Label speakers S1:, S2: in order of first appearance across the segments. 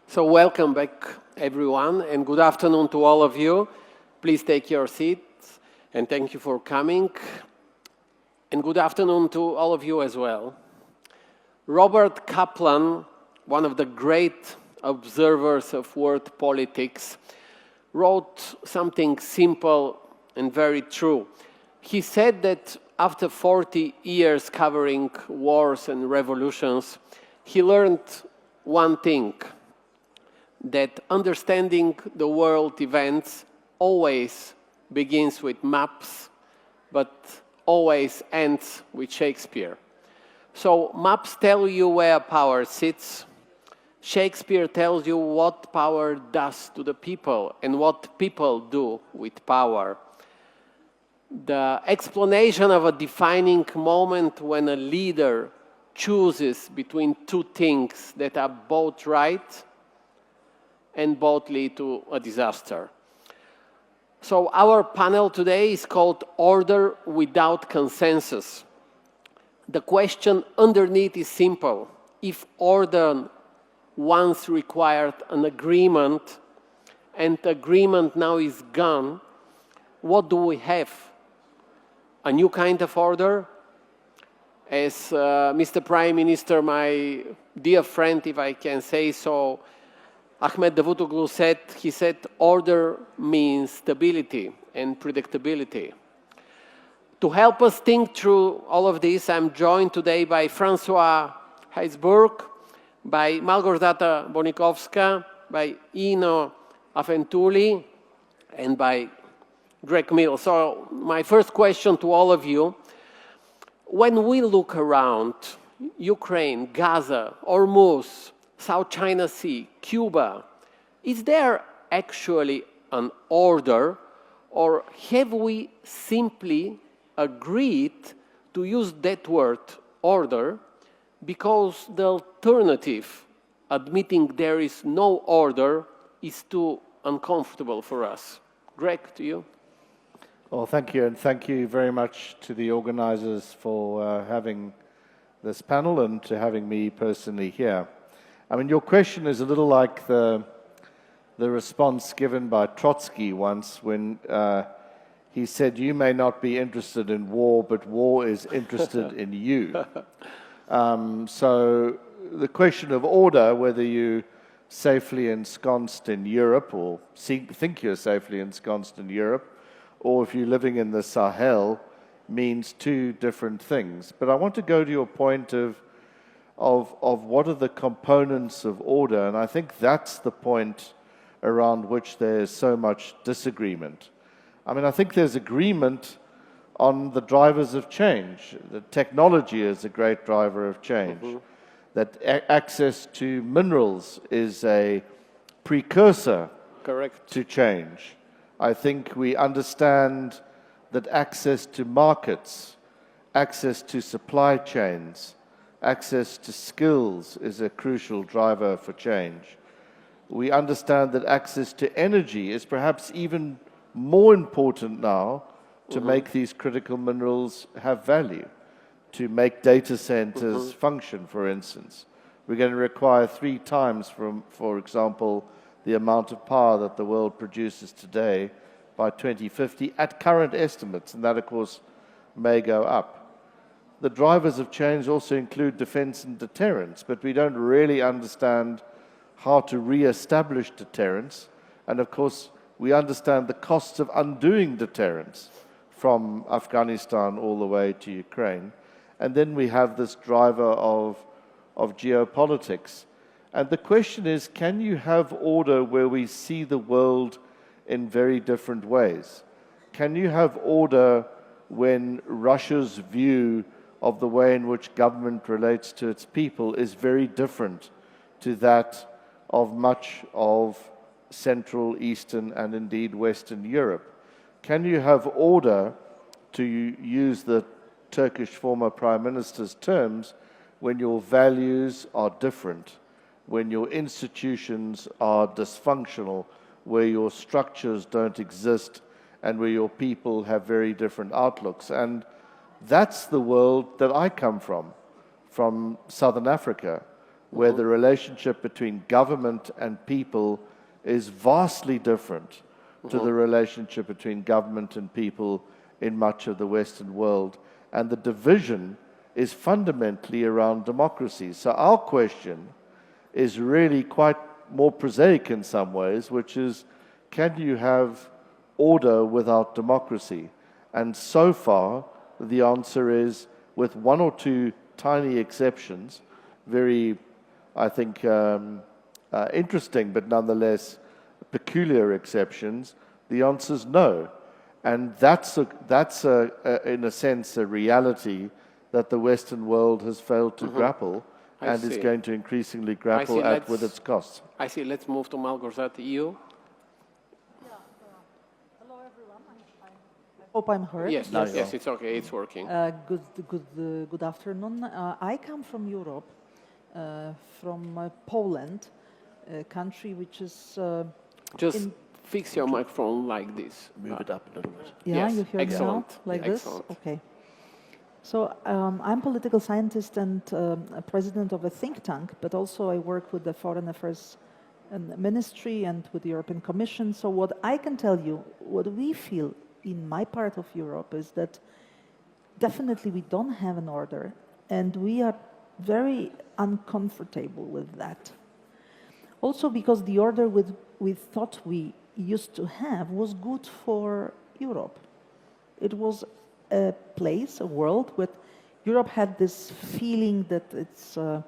S1: So welcome back, everyone, and good afternoon to all of you. Please take your seats, and thank you for coming. And good afternoon to all of you as well. Robert Kaplan, one of the great observers of world politics, wrote something simple and very true. He said that after 40 years covering wars and revolutions, he learned one thing, that understanding the world events always begins with maps, but always ends with Shakespeare. So maps tell you where power sits. Shakespeare tells you what power does to the people and what people do with power. The explanation of a defining moment when a leader chooses between two things that are both right and both lead to a disaster. So our panel today is called Order Without Consensus. The question underneath is simple. If order once required an agreement and agreement now is gone, what do we have? A new kind of order? As Mr. Prime Minister, my dear friend, if I can say so, Ahmed Davutoglu said, he said, order means stability and predictability. To help us think through all of this, I'm joined today by François Heisburg, by Malgorzata Bonikowska, by Ino Afentuli, and by Greg Mill. So my first question to all of you, when we look around Ukraine, Gaza, Hormuz, South China Sea, Cuba, is there actually an order, or have we simply agreed to use that word, order, because the alternative, admitting there is no order, is too uncomfortable for us? Greg, to you.
S2: Well, thank you, and thank you very much to the organizers for having this panel and to having me personally here. I mean, your question is a little like the response given by Trotsky once when he said, you may not be interested in war, but war is interested in you. So the question of order, whether you safely ensconced in Europe or think you're safely ensconced in Europe, or if you're living in the Sahel, means two different things. But I want to go to your point of what are the components of order, and I think that's the point around which there's so much disagreement. I mean, I think there's agreement on the drivers of change. That technology is a great driver of change. That access to minerals is a precursor to change. I think we understand that access to markets, access to supply chains, access to skills is a crucial driver for change. We understand that access to energy is perhaps even more important now to make these critical minerals have value, to make data centers function, for instance. We're going to require 3 times, for example, the amount of power that the world produces today by 2050 at current estimates, and that, of course, may go up. The drivers of change also include defense and deterrence, but we don't really understand how to re-establish deterrence. And of course, we understand the costs of undoing deterrence from Afghanistan all the way to Ukraine. And then we have this driver of geopolitics. And the question is, can you have order where we see the world in very different ways? Can you have order when Russia's view of the way in which government relates to its people is very different to that of much of Central, Eastern, and indeed Western Europe? Can you have order, to use the Turkish former Prime Minister's terms, when your values are different, when your institutions are dysfunctional, where your structures don't exist, and where your people have very different outlooks? And that's the world that I come from Southern Africa, where the relationship between government and people is vastly different to the relationship between government and people in much of the Western world. And the division is fundamentally around democracy. So our question is really quite more prosaic in some ways, which is, can you have order without democracy? And so far, the answer is, with one or two tiny exceptions, very, I think, interesting, but nonetheless peculiar exceptions, the answer is no. And that's in a sense, a reality that the Western world has failed to grapple and is going to increasingly grapple at with its costs.
S1: I see. Let's move to Malgorzata. You?
S3: Hello, everyone. I hope I'm heard.
S1: Yes, yes, it's okay. It's working.
S3: Good afternoon. I come from Europe, from Poland, a country which is...
S1: Just fix your microphone like this.
S2: Move it up a little bit.
S3: Yeah,
S1: Yes,
S3: you hear me now? Like this? Okay. So I'm a political scientist and a president of a think tank, but also I work with the Foreign Affairs Ministry and with the European Commission. So what I can tell you, what we feel in my part of Europe is that definitely we don't have an order, and we are very uncomfortable with that. Also because the order we thought we used to have was good for Europe. It was a place, a world, where Europe had this feeling that it's a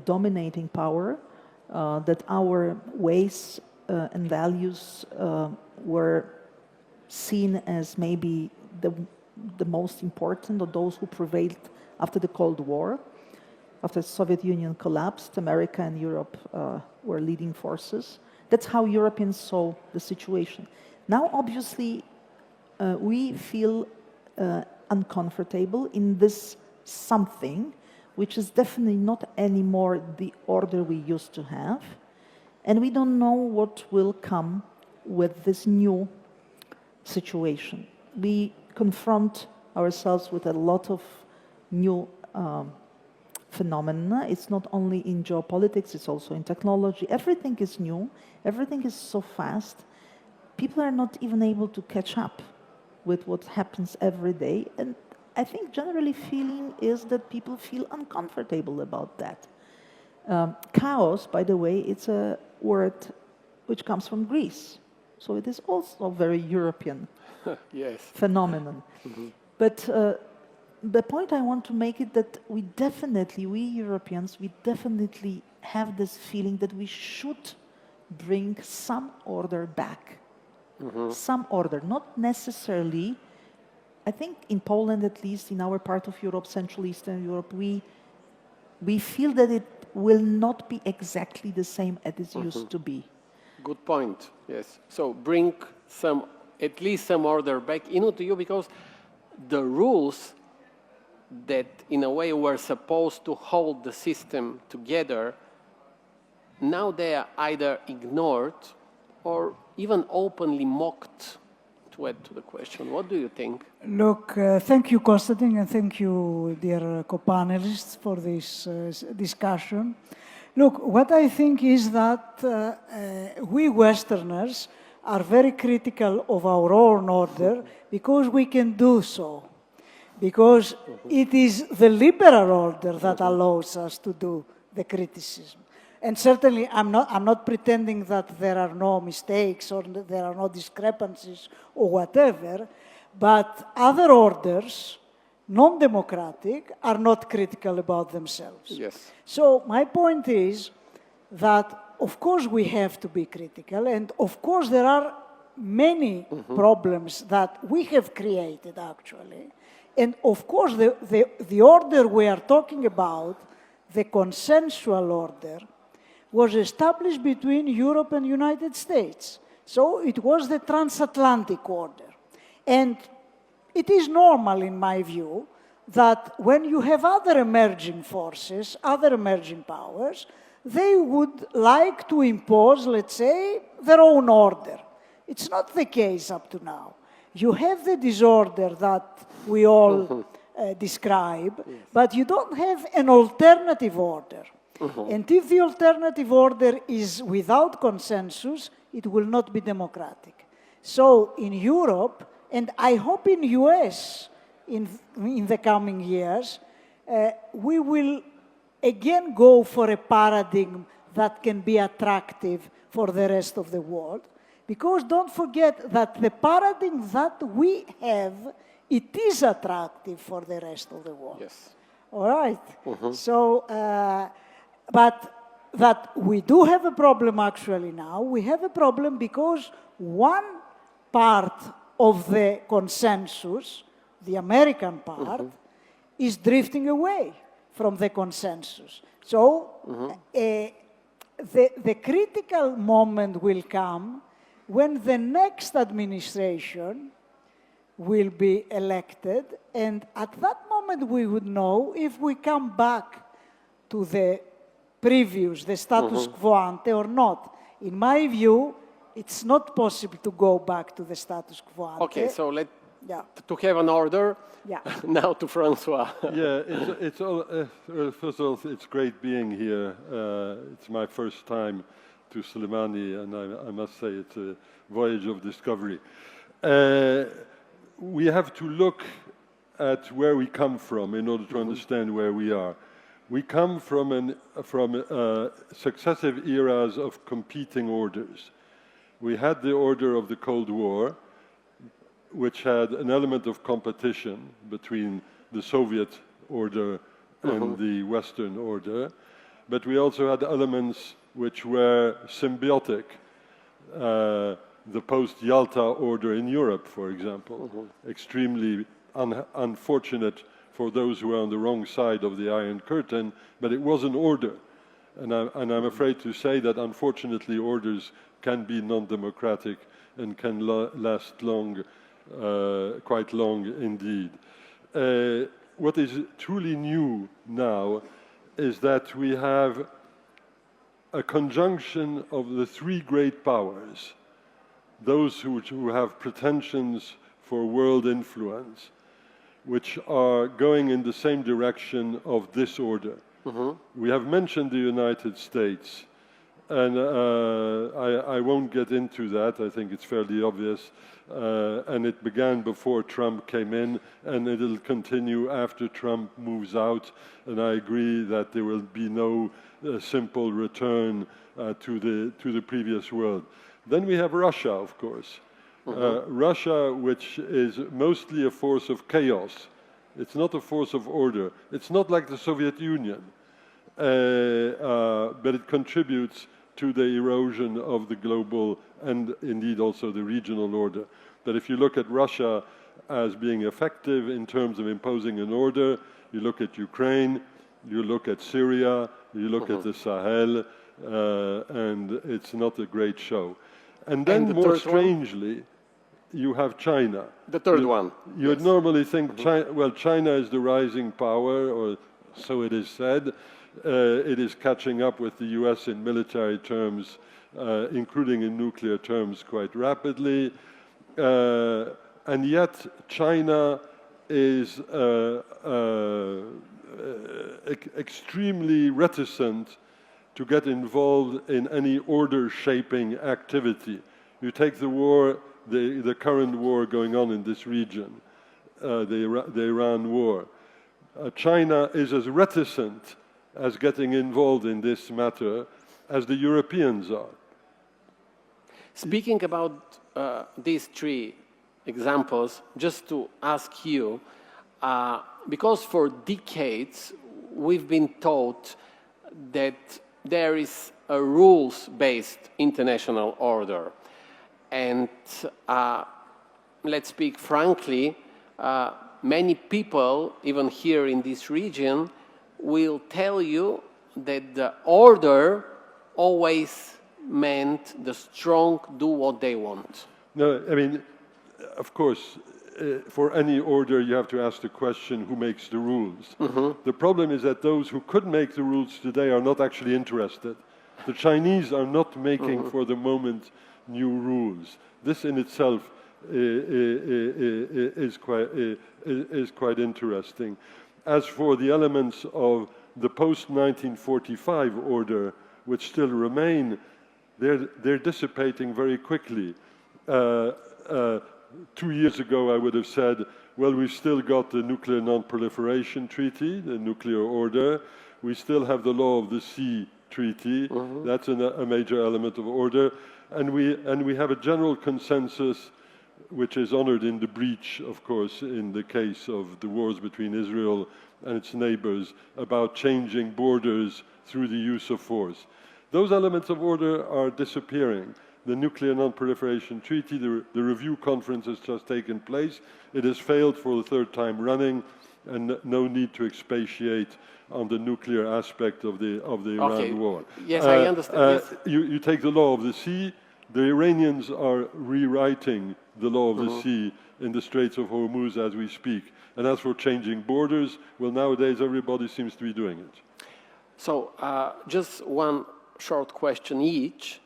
S3: dominating power, that our ways and values were seen as maybe the most important, or those who prevailed after the Cold War. After the Soviet Union collapsed, America and Europe were leading forces. That's how Europeans saw the situation. Now, obviously, we feel uncomfortable in this something, which is definitely not anymore the order we used to have. And we don't know what will come with this new situation. We confront ourselves with a lot of new phenomena. It's not only in geopolitics, it's also in technology. Everything is new, everything is so fast. People are not even able to catch up with what happens every day. And I think generally feeling is that people feel uncomfortable about that. Chaos, by the way, it's a word which comes from Greece. So it is also a very European phenomenon. But the point I want to make is that we Europeans, we definitely have this feeling that we should bring some order back. Some order, not necessarily, I think in Poland at least, in our part of Europe, Central Eastern Europe, we feel that it will not be exactly the same as it used to be.
S1: Good point, yes. So bring at least some order back into you, because the rules that in a way were supposed to hold the system together, now they are either ignored or even openly mocked, to add to the question. What do you think?
S4: Look, thank you, Konstantin, and thank you, dear co-panelists, for this discussion. Look, what I think is that we Westerners are very critical of our own order because we can do so. Because it is the liberal order that allows us to do the criticism. And certainly, I'm not pretending that there are no mistakes or there are no discrepancies or whatever, but other orders, non-democratic, are not critical about themselves.
S1: Yes.
S4: So my point is that, of course, we have to be critical, and of course, there are many problems that we have created, actually. And of course, the order we are talking about, the consensual order, was established between Europe and United States. So it was the transatlantic order. And it is normal, in my view, that when you have other emerging forces, other emerging powers, they would like to impose, let's say, their own order. It's not the case up to now. You have the disorder that we all describe, but you don't have an alternative order. And if the alternative order is without consensus, it will not be democratic. So in Europe, and I hope in US in the coming years, we will again go for a paradigm that can be attractive for the rest of the world. Because don't forget that the paradigm that we have, it is attractive for the rest of the world.
S1: Yes.
S4: All right. So, but that we do have a problem actually now. We have a problem because one part of the consensus, the American part, is drifting away from the consensus. So, the critical moment will come when the next administration will be elected, and at that moment we would know if we come back to the previous, the status quo ante or not. In my view, it's not possible to go back to the status quo ante.
S1: Okay, so to have an order, now to Francois.
S5: It's all, first of all, it's great being here. It's my first time to Slemani, and I must say it's a voyage of discovery. We have to look at where we come from in order to understand where we are. We come from successive eras of competing orders. We had the order of the Cold War, which had an element of competition between the Soviet order and the Western order, but we also had elements which were symbiotic. The post-Yalta order in Europe, for example, extremely unfortunate for those who are on the wrong side of the Iron Curtain, but it was an order. And I'm afraid to say that, unfortunately, orders can be non-democratic and can last long, quite long indeed. What is truly new now is that we have a conjunction of the three great powers, those who have pretensions for world influence, which are going in the same direction of disorder. We have mentioned the United States, and I won't get into that. I think it's fairly obvious. And it began before Trump came in, and it'll continue after Trump moves out. And I agree that there will be no simple return to the previous world. Then we have Russia, of course. Russia, which is mostly a force of chaos. It's not a force of order. It's not like the Soviet Union, but it contributes to the erosion of the global and indeed also the regional order. But if you look at Russia as being effective in terms of imposing an order, you look at Ukraine, you look at Syria, you look at the Sahel, and it's not a great show. And then more strangely, you have China.
S1: The third one.
S5: You would normally think, China is the rising power, or so it is said. It is catching up with the US in military terms, including in nuclear terms, quite rapidly. And yet China is extremely reticent to get involved in any order-shaping activity. You take the war, the current war going on in this region, the Iran war. China is as reticent as getting involved in this matter as the Europeans are.
S1: Speaking about these three examples, just to ask you, because for decades we've been taught that there is a rules-based international order. And let's speak frankly, many people, even here in this region, will tell you that the order always meant the strong do what they want.
S5: No, I mean, of course, for any order you have to ask the question, who makes the rules? The problem is that those who could make the rules today are not actually interested. The Chinese are not making, for the moment, new rules. This in itself is quite interesting. As for the elements of the post-1945 order, which still remain, they're dissipating very quickly. 2 years ago, I would have said, well, we've still got the Nuclear Non-Proliferation Treaty, the nuclear order. We still have the Law of the Sea Treaty. That's a major element of order. And we have a general consensus, which is honored in the breach, of course, in the case of the wars between Israel and its neighbors, about changing borders through the use of force. Those elements of order are disappearing. The Nuclear Non-Proliferation Treaty, the review conference has just taken place. It has failed for the third time running, and no need to expatiate on the nuclear aspect of the Iran war.
S1: Yes, I understand. Yes.
S5: You take the Law of the Sea. The Iranians are rewriting the Law of the Sea in the Straits of Hormuz as we speak. And as for changing borders, well, nowadays everybody seems to be doing it.
S1: So just one short question each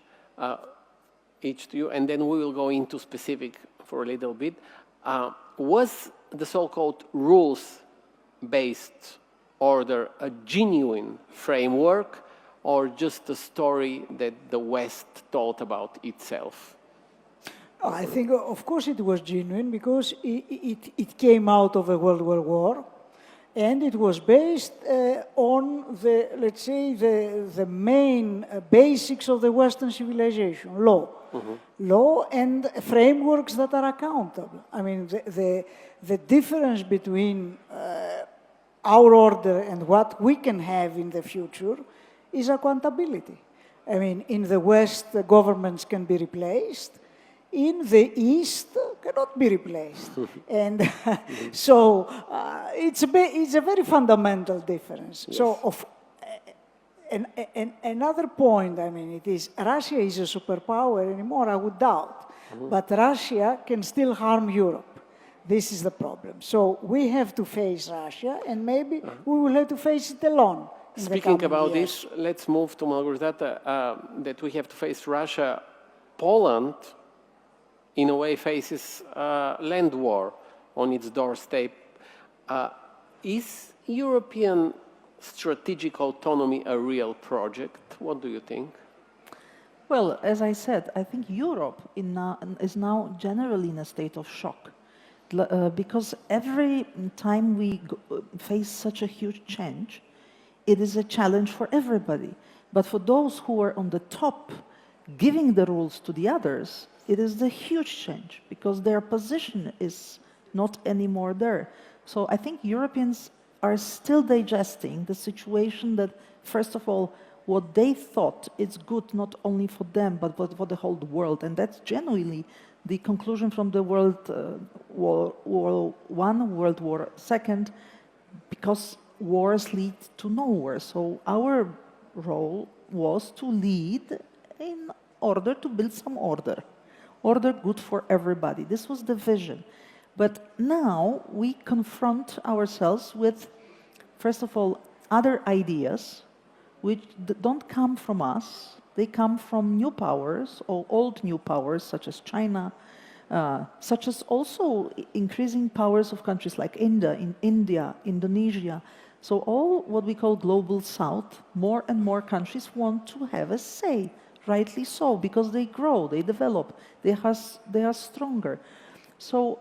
S1: to you, and then we will go into specific for a little bit. Was the so-called rules-based order a genuine framework, or just a story that the West thought about itself?
S4: I think, of course, it was genuine because it came out of a World War, and it was based on the, let's say, the main basics of the Western civilization, law. Law and frameworks that are accountable. I mean, the difference between our order and what we can have in the future is accountability. I mean, in the West, the governments can be replaced. In the East, cannot be replaced. And so it's a very fundamental difference. Yes. So another point, I mean, it is Russia is a superpower anymore, I would doubt. But Russia can still harm Europe. This is the problem. So we have to face Russia, and maybe we will have to face it alone.
S1: Speaking about this, let's move to Malgorzata, that we have to face Russia. Poland, in a way, faces land war on its doorstep. Is European strategic autonomy a real project? What do you think?
S3: Well, as I said, I think Europe is now generally in a state of shock. Because every time we face such a huge change, it is a challenge for everybody. But for those who are on the top, giving the rules to the others, it is a huge change because their position is not anymore there. So I think Europeans are still digesting the situation that, first of all, what they thought is good not only for them, but for the whole world. And that's genuinely the conclusion from the World War I, World War II, because wars lead to nowhere. So our role was to lead in order to build some order. Order good for everybody. This was the vision. But now we confront ourselves with, first of all, other ideas which don't come from us. They come from new powers or old new powers such as China, such as also increasing powers of countries like India, Indonesia. So all what we call global south, more and more countries want to have a say, rightly so, because they grow, they develop, they are stronger. So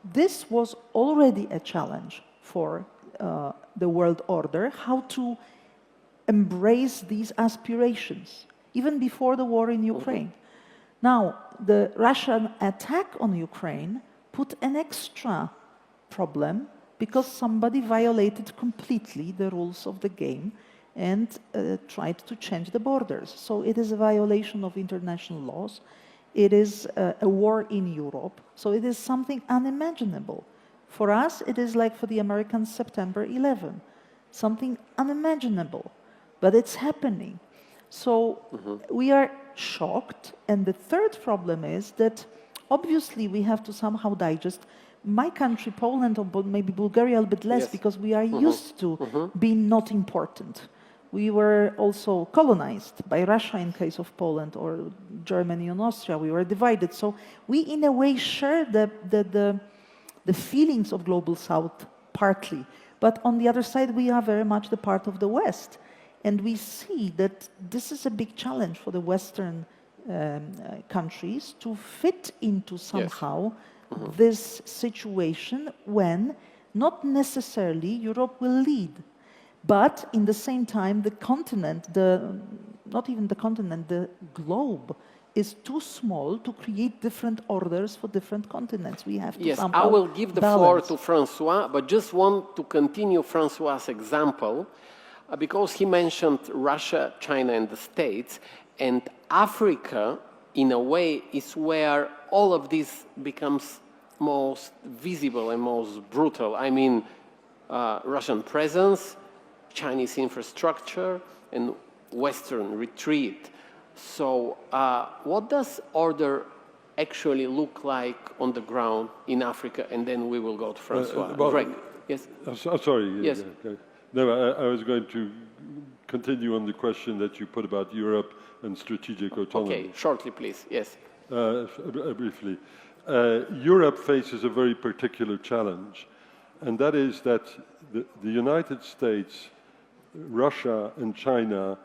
S3: this was already a challenge for the world order, how to embrace these aspirations, even before the war in Ukraine. Now, the Russian attack on Ukraine put an extra problem because somebody violated completely the rules of the game and tried to change the borders. So it is a violation of international laws. It is a war in Europe. So it is something unimaginable. For us, it is like for the Americans, September 11, something unimaginable. But it's happening. So we are shocked. And the third problem is that obviously we have to somehow digest. My country, Poland, or maybe Bulgaria a little bit less, yes, because we are used to being not important. We were also colonized by Russia in case of Poland, or Germany and Austria. We were divided. So we, in a way, share the feelings of Global South partly. But on the other side, we are very much the part of the West. And we see that this is a big challenge for the Western countries to fit into somehow this situation when not necessarily Europe will lead. But in the same time, the continent, not even the continent, the globe is too small to create different orders for different continents. We have to somehow
S1: I will give the floor to Francois, but just want to continue Francois' example because he mentioned Russia, China, and the States, and Africa, in a way, is where all of this becomes most visible and most brutal. I mean, Russian presence, Chinese infrastructure, and Western retreat. So what does order actually look like on the ground in Africa? And then we will go to Francois. Greg, yes?
S5: Sorry.
S1: Yes.
S5: No, I was going to continue on the question that you put about Europe and strategic autonomy.
S1: Okay, shortly, please. Yes.
S5: Briefly. Europe faces a very particular challenge, and that is that the United States, Russia, and China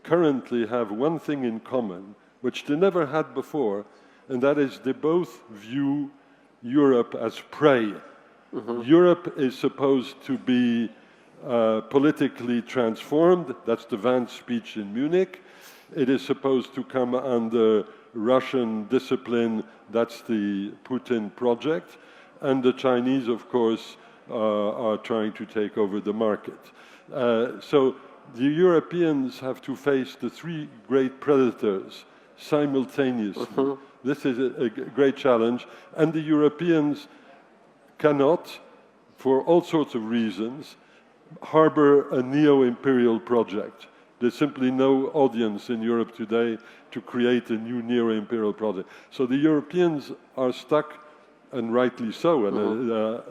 S5: currently have one thing in common, which they never had before, and that is they both view Europe as prey. Europe is supposed to be politically transformed. That's the Vance speech in Munich. It is supposed to come under Russian discipline. That's the Putin project. And the Chinese, of course, are trying to take over the market. So the Europeans have to face the three great predators simultaneously. This is a great challenge. And the Europeans cannot, for all sorts of reasons, harbor a neo-imperial project. There's simply no audience in Europe today to create a new neo-imperial project. So the Europeans are stuck, and rightly so,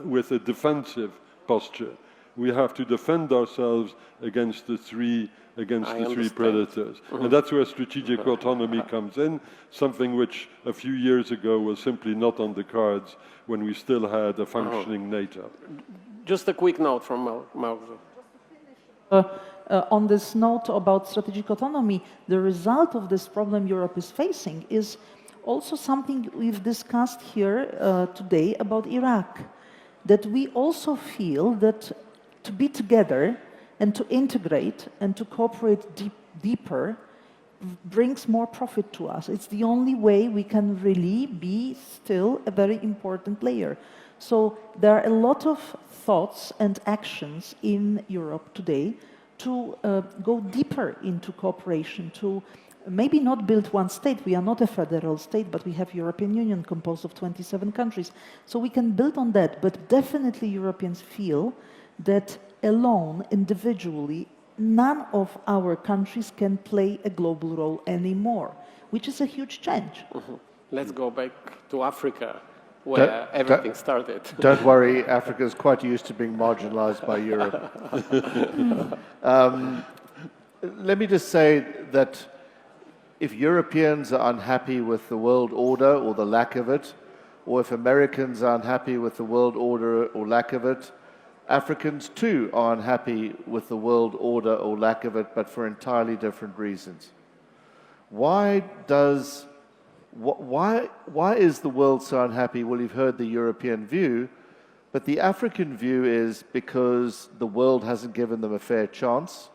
S5: with a defensive posture. We have to defend ourselves against the three predators. And that's where strategic autonomy comes in, something which a few years ago was simply not on the cards when we still had a functioning NATO.
S1: Just a quick note from Mark.
S3: On this note about strategic autonomy, the result of this problem Europe is facing is also something we've discussed here today about Iraq. That we also feel that to be together and to integrate and to cooperate deeper brings more profit to us. It's the only way we can really be still a very important player. So there are a lot of thoughts and actions in Europe today to go deeper into cooperation, to maybe not build one state. We are not a federal state, but we have European Union composed of 27 countries. So we can build on that, but definitely Europeans feel that alone, individually, none of our countries can play a global role anymore, which is a huge change.
S1: Let's go back to Africa, where everything started.
S2: Don't worry, Africa is quite used to being marginalized by Europe. Let me just say that if Europeans are unhappy with the world order or the lack of it, or if Americans are unhappy with the world order or lack of it, Africans too are unhappy with the world order or lack of it, but for entirely different reasons. Why is the world so unhappy? Well, you've heard the European view, but the African view is because the world hasn't given them a fair chance,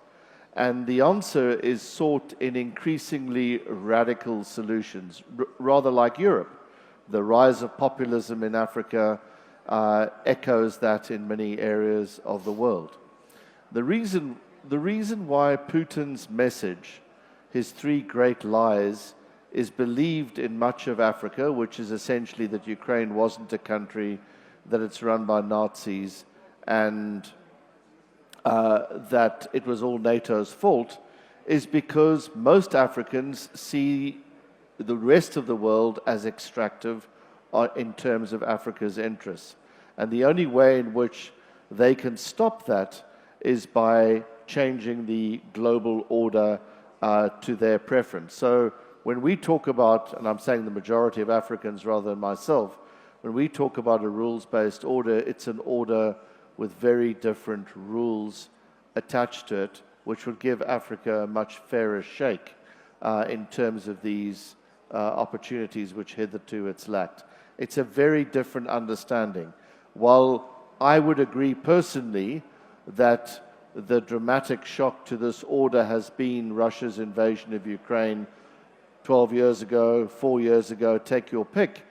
S2: and the answer is sought in increasingly radical solutions, rather like Europe. The rise of populism in Africa echoes that in many areas of the world. The reason why Putin's message, his three great lies, is believed in much of Africa, which is essentially that Ukraine wasn't a country, that it's run by Nazis, and that it was all NATO's fault, is because most Africans see the rest of the world as extractive in terms of Africa's interests. And the only way in which they can stop that is by changing the global order to their preference. So when we talk about, and I'm saying the majority of Africans rather than myself, when we talk about a rules-based order, it's an order with very different rules attached to it, which would give Africa a much fairer shake in terms of these opportunities which hitherto it's lacked. It's a very different understanding. While I would agree personally that the dramatic shock to this order has been Russia's invasion of Ukraine 12 years ago, 4 years ago, take your pick,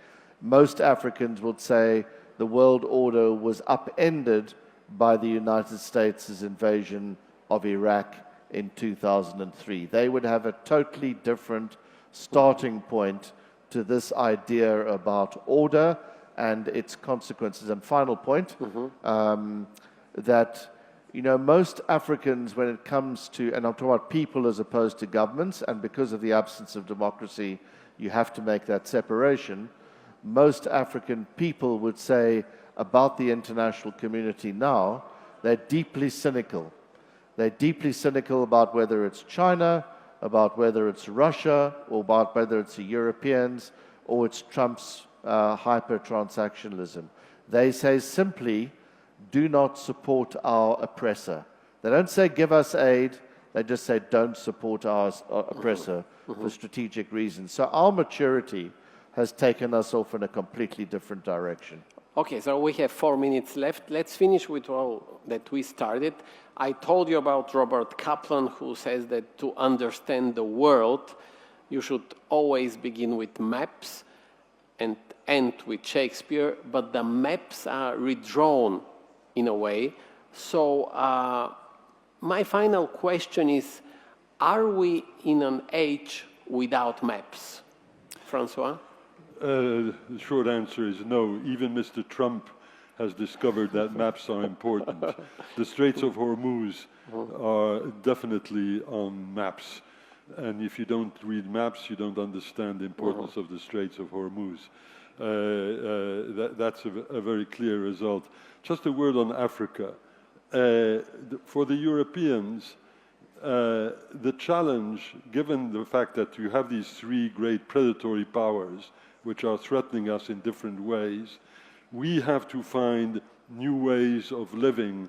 S2: most Africans would say the world order was upended by the United States' invasion of Iraq in 2003. They would have a totally different starting point to this idea about order and its consequences. And final point, that most Africans, when it comes to, and I'm talking about people as opposed to governments, and because of the absence of democracy, you have to make that separation. Most African people would say about the international community now, they're deeply cynical. They're deeply cynical about whether it's China, about whether it's Russia, or about whether it's the Europeans, or it's Trump's hyper-transactionalism. They say simply, do not support our oppressor. They don't say give us aid, they just say don't support our oppressor for strategic reasons. So our maturity has taken us off in a completely different direction.
S1: Okay, so we have 4 minutes left. Let's finish with all that we started. I told you about Robert Kaplan, who says that to understand the world, you should always begin with maps and end with Shakespeare, but the maps are redrawn in a way. So my final question is, are we in an age without maps? Francois?
S5: The short answer is no. Even Mr. Trump has discovered that maps are important. The Straits of Hormuz are definitely on maps. And if you don't read maps, you don't understand the importance of the Straits of Hormuz. That's a very clear result. Just a word on Africa. For the Europeans, the challenge, given the fact that you have these three great predatory powers which are threatening us in different ways, we have to find new ways of living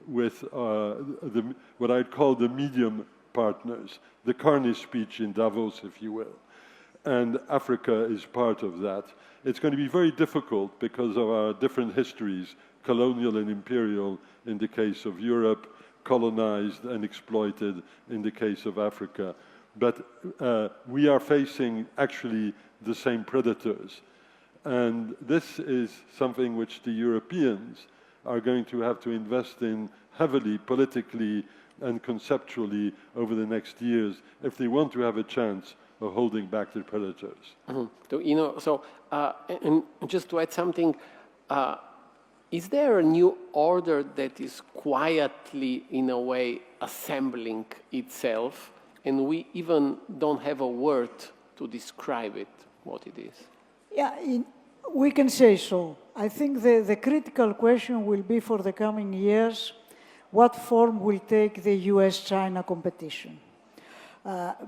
S5: with what I'd call the medium partners, the Carney speech in Davos, if you will. And Africa is part of that. It's going to be very difficult because of our different histories, colonial and imperial in the case of Europe, colonized and exploited in the case of Africa. But we are facing actually the same predators. And this is something which the Europeans are going to have to invest in heavily, politically and conceptually over the next years if they want to have a chance of holding back the predators. And just to add something, is there a new order that is quietly, in a way, assembling itself, and we even don't have a word to describe it, what it is?
S4: Yeah, we can say so. I think the critical question will be for the coming years, what form will take the US-China competition?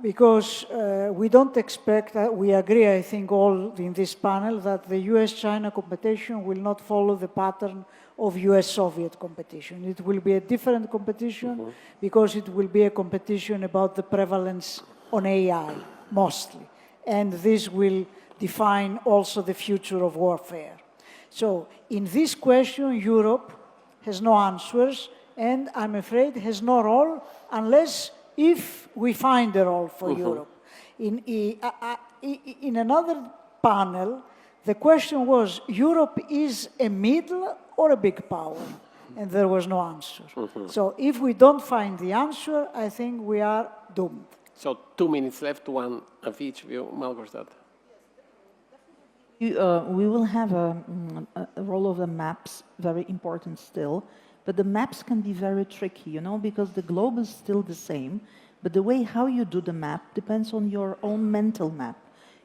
S4: Because we don't expect, we agree, I think, all in this panel, that the US-China competition will not follow the pattern of US-Soviet competition. It will be a different competition because it will be a competition about the prevalence on AI, mostly. And this will define also the future of warfare. So in this question, Europe has no answers, and I'm afraid has no role unless if we find a role for Europe. In another panel, the question was, Europe is a middle or a big power? And there was no answer. So if we don't find the answer, I think we are doomed.
S1: So 2 minutes left, one of each of you. Malgorzata.
S3: We will have a role of the maps, very important still, but the maps can be very tricky, because the globe is still the same, but the way how you do the map depends on your own mental map.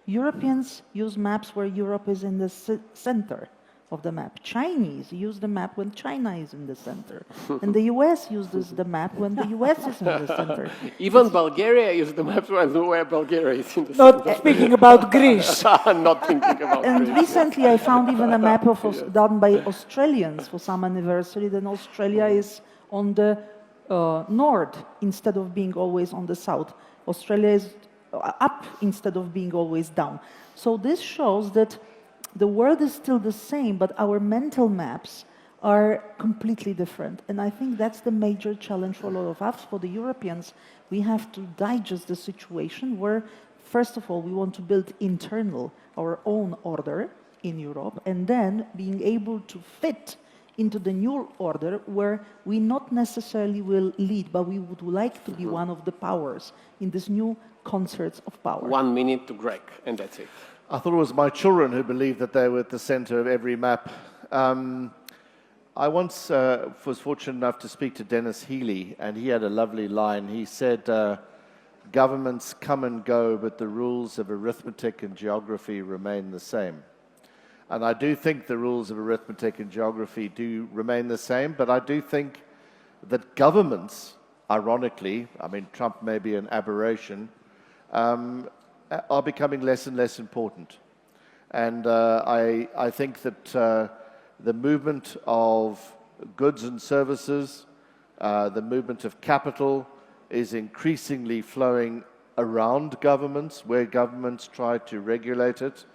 S3: Europeans use maps where Europe is in the center, of the map. Chinese use the map when China is in the center. And the US uses the map when the US is in the center.
S1: Even Bulgaria uses the maps where Bulgaria is in the
S4: Not speaking about Greece.
S1: Not thinking about
S3: And
S1: Greece.
S3: recently I found even a map done by Australians for some anniversary. Then Australia is on the north instead of being always on the south. Australia is up instead of being always down. So this shows that the world is still the same, but our mental maps are completely different. And I think that's the major challenge for a lot of us, for the Europeans. We have to digest the situation where, first of all, we want to build our own order in Europe, and then being able to fit into the new order where we not necessarily will lead, but we would like to be one of the powers in this new concerts of power.
S1: 1 minute to Greg, and that's it.
S2: I thought it was my children who believed that they were at the center of every map. I once was fortunate enough to speak to Dennis Healy, and he had a lovely line. He said, governments come and go, but the rules of arithmetic and geography remain the same. And I do think the rules of arithmetic and geography do remain the same, but I do think that governments, ironically, I mean, Trump may be an aberration, are becoming less and less important. And I think that the movement of goods and services, the movement of capital is increasingly flowing around governments, where governments try to regulate it.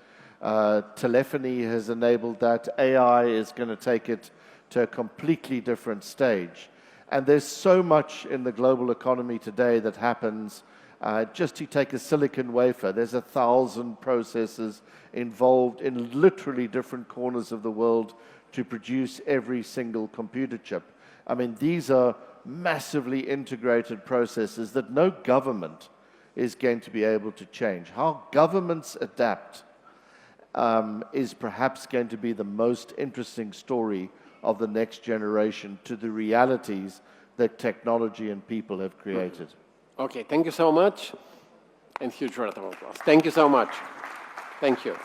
S2: Telephony has enabled that. AI is going to take it to a completely different stage. And there's so much in the global economy today that happens. Just to take a silicon wafer, there's 1,000 processes involved in literally different corners of the world to produce every single computer chip. I mean, these are massively integrated processes that no government is going to be able to change. How governments adapt is perhaps going to be the most interesting story of the next generation to the realities that technology and people have created.
S1: Okay, thank you so much, and huge round of applause. Thank you so much. Thank you.